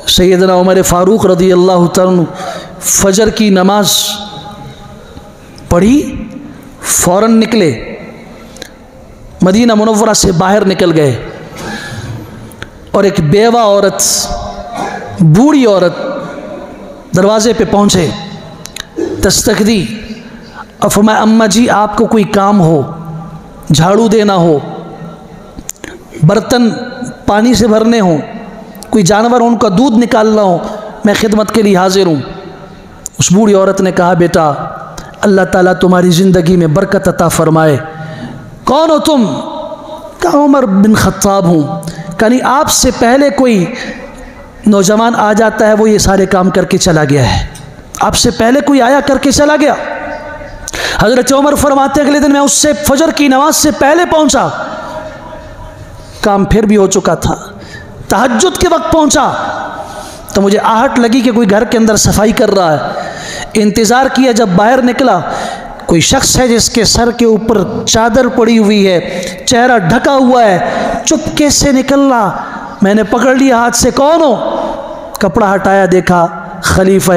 सैयदना उमर फ़ारूक रज़ियल्लाहु तआला अन्हु फ़जर की नमाज पढ़ी, फ़ौरन निकले, मदीना मुनव्वरा से बाहर निकल गए और एक बेवा औरत, बूढ़ी औरत दरवाज़े पे पहुँचे, दस्तक दी और फरमाया अम्मा जी आपको कोई काम हो, झाड़ू देना हो, बर्तन पानी से भरने हो, कोई जानवर हो उनका दूध निकालना हो, मैं खिदमत के लिए हाजिर हूँ। उस बूढ़ी औरत ने कहा बेटा अल्लाह ताला तुम्हारी ज़िंदगी में बरकत अता फ़रमाए। कौन हो तुम? कहा उमर बिन ख़त्ताब हूँ। कहीं आपसे पहले कोई नौजवान आ जाता है वो ये सारे काम करके चला गया है, आपसे पहले कोई आया करके चला गया। हज़रत उमर फरमाते अगले दिन मैं उससे फजर की नमाज से पहले पहुंचा, काम फिर भी हो चुका था। तहज्जुद के वक्त पहुंचा तो मुझे आहट लगी कि कोई घर के अंदर सफाई कर रहा है। इंतज़ार किया, जब बाहर निकला कोई शख्स है जिसके सर के ऊपर चादर पड़ी हुई है, चेहरा ढका हुआ है, चुपके से निकला। मैंने पकड़ लिया हाथ से, कौन हो? कपड़ा हटाया, देखा खलीफा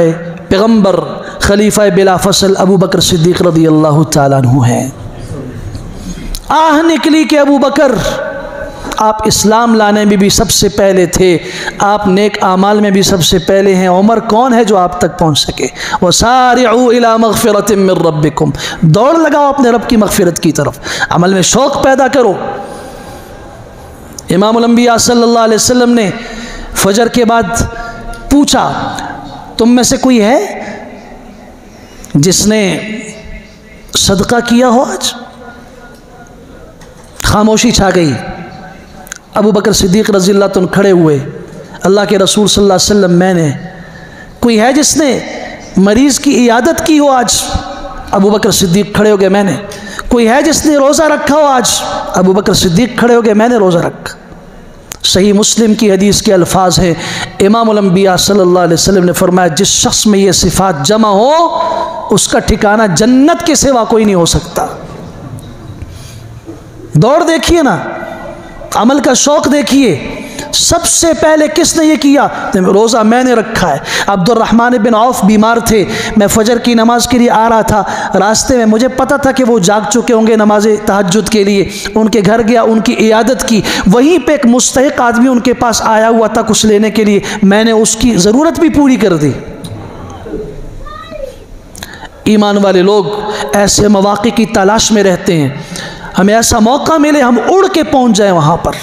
पैगम्बर, खलीफा बिला फसल अबू बकर सिद्दीक़ रज़ियल्लाहु ताला अन्हु हैं। आह निकली कि अबू बकर आप इस्लाम लाने में भी सबसे पहले थे, आप नेक आमाल में भी सबसे पहले हैं। उमर कौन है जो आप तक पहुंच सके? वसारिउ इला मग़फ़िरतिम मिन रब्बिकुम, दौड़ लगाओ अपने रब की मग़फ़िरत की तरफ, अमल में शौक़ पैदा करो। इमामुल अंबिया सल्लल्लाहु अलैहि वसल्लम ने फजर के बाद पूछा तुम में से कोई है जिसने सदका किया हो आज? खामोशी छा गई। अबू बकर सिद्दीक़ रज़ियल्लाहु अन्हु खड़े हुए, अल्लाह के रसूल सल्लल्लाहु अलैहि वसल्लम मैंने, कोई है जिसने मरीज़ की इयादत की हो आज? अबू बकर सिद्दीक़ खड़े हो गए, मैंने। कोई है जिसने रोज़ा रखा हो आज? अबू बकर सिद्दीक़ खड़े हो गए, मैंने रोज़ा रखा। सही मुस्लिम की हदीस के अल्फाज हैं, इमामुल अंबिया सल्लल्लाहु अलैहि वसल्लम ने फरमाया जिस शख्स में ये सिफ़ात जमा हो उसका ठिकाना जन्नत के सिवा कोई नहीं हो सकता। दौड़ देखिए ना, अमल का शौक़ देखिए। सबसे पहले किसने ये किया? रोज़ा मैंने रखा है। अब्दुर्रहमान बिन औफ बीमार थे, मैं फजर की नमाज के लिए आ रहा था, रास्ते में मुझे पता था कि वो जाग चुके होंगे नमाज तहज्जुद के लिए, उनके घर गया, उनकी इयादत की। वहीं पे एक मुस्तहिक आदमी उनके पास आया हुआ था कुछ लेने के लिए, मैंने उसकी ज़रूरत भी पूरी कर दी। ईमान वाले लोग ऐसे मौक़े की तलाश में रहते हैं, हमें ऐसा मौका मिले हम उड़ के पहुंच जाएं वहां पर।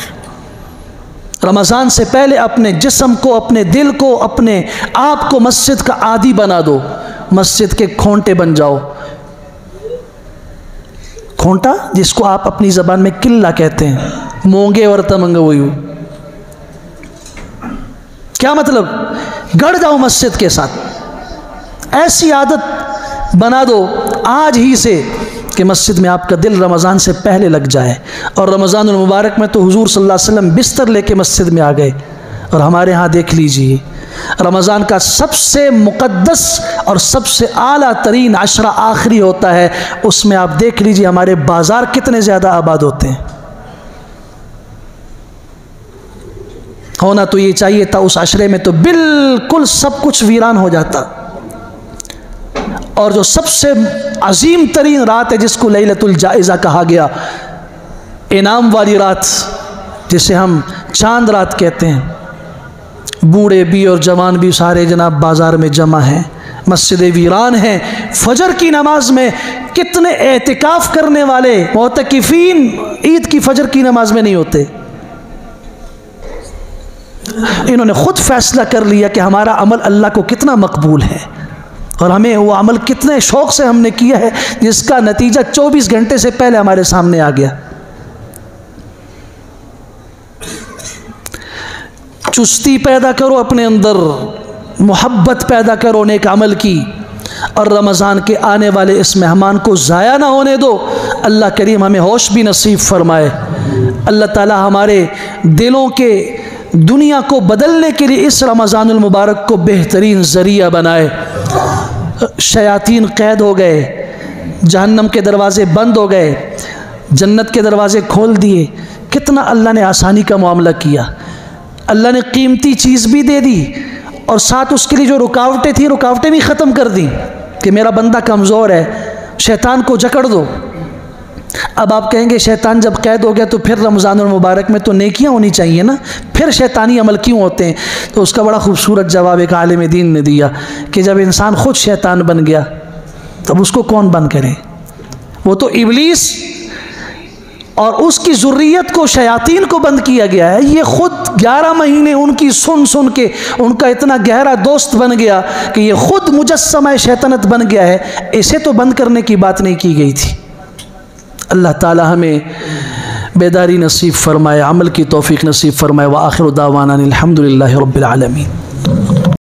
रमज़ान से पहले अपने जिस्म को, अपने दिल को, अपने आप को मस्जिद का आदी बना दो, मस्जिद के खोंटे बन जाओ। खोंटा जिसको आप अपनी ज़बान में किल्ला कहते हैं, मोंगे और तमंग वयू, क्या मतलब? गड़ जाओ मस्जिद के साथ। ऐसी आदत बना दो आज ही से कि मस्जिद में आपका दिल रमज़ान से पहले लग जाए। और रमज़ानुल मुबारक में तो हुजूर सल्लल्लाहु अलैहि वसल्लम बिस्तर लेके मस्जिद में आ गए। और हमारे यहाँ देख लीजिए, रमज़ान का सबसे मुक़द्दस और सबसे आला तरीन अशरा आखिरी होता है, उसमें आप देख लीजिए हमारे बाज़ार कितने ज़्यादा आबाद होते हैं। होना तो ये चाहिए था उस अशरे में तो बिल्कुल सब कुछ वीरान हो जाता। और जो सबसे अजीम तरीन रात है जिसको लैलतुल जाइज़ा कहा गया, इनाम वाली रात जिसे हम चांद रात कहते हैं, बूढ़े भी और जवान भी सारे जनाब बाज़ार में जमा हैं, मस्जिद वीरान हैं। फजर की नमाज में कितने एतिकाफ़ करने वाले मुअतकिफ़ीन ईद की फजर की नमाज में नहीं होते। इन्होंने ख़ुद फैसला कर लिया कि हमारा अमल अल्लाह को कितना मकबूल है और हमें वो अमल कितने शौक़ से हमने किया है जिसका नतीजा 24 घंटे से पहले हमारे सामने आ गया। चुस्ती पैदा करो अपने अंदर, मोहब्बत पैदा करो नेक अमल की, और रमज़ान के आने वाले इस मेहमान को ज़ाया ना होने दो। अल्लाह करीम हमें होश भी नसीब फरमाए। अल्लाह ताला हमारे दिलों के दुनिया को बदलने के लिए इस रमज़ानुल मुबारक को बेहतरीन ज़रिया बनाए। शयातीन कैद हो गए, जहन्नम के दरवाज़े बंद हो गए, जन्नत के दरवाज़े खोल दिए। कितना अल्लाह ने आसानी का मामला किया, अल्लाह ने कीमती चीज़ भी दे दी और साथ उसके लिए जो रुकावटें थी, रुकावटें भी ख़त्म कर दी कि मेरा बंदा कमज़ोर है, शैतान को जकड़ दो। अब आप कहेंगे शैतान जब कैद हो गया तो फिर रमज़ानुल मुबारक में तो नेकियां होनी चाहिए ना, फिर शैतानी अमल क्यों होते हैं? तो उसका बड़ा खूबसूरत जवाब एक आलिम दीन ने दिया कि जब इंसान खुद शैतान बन गया तब उसको कौन बंद करे? वो तो इब्लीस और उसकी ज़ुर्रियत को, शयातीन को बंद किया गया है। ये खुद 11 महीने उनकी सुन सुन के उनका इतना गहरा दोस्त बन गया कि ये खुद मुजस्समा शैतानत बन गया है। इसे तो बंद करने की बात नहीं की गई थी। अल्लाह ताला हमें बेदारी नसीब फरमाए, अमल की तौफीक नसीब फरमाए। व आखिर दावाना अनिल हम्दुलिल्लाहि रब्बिल आलमीन।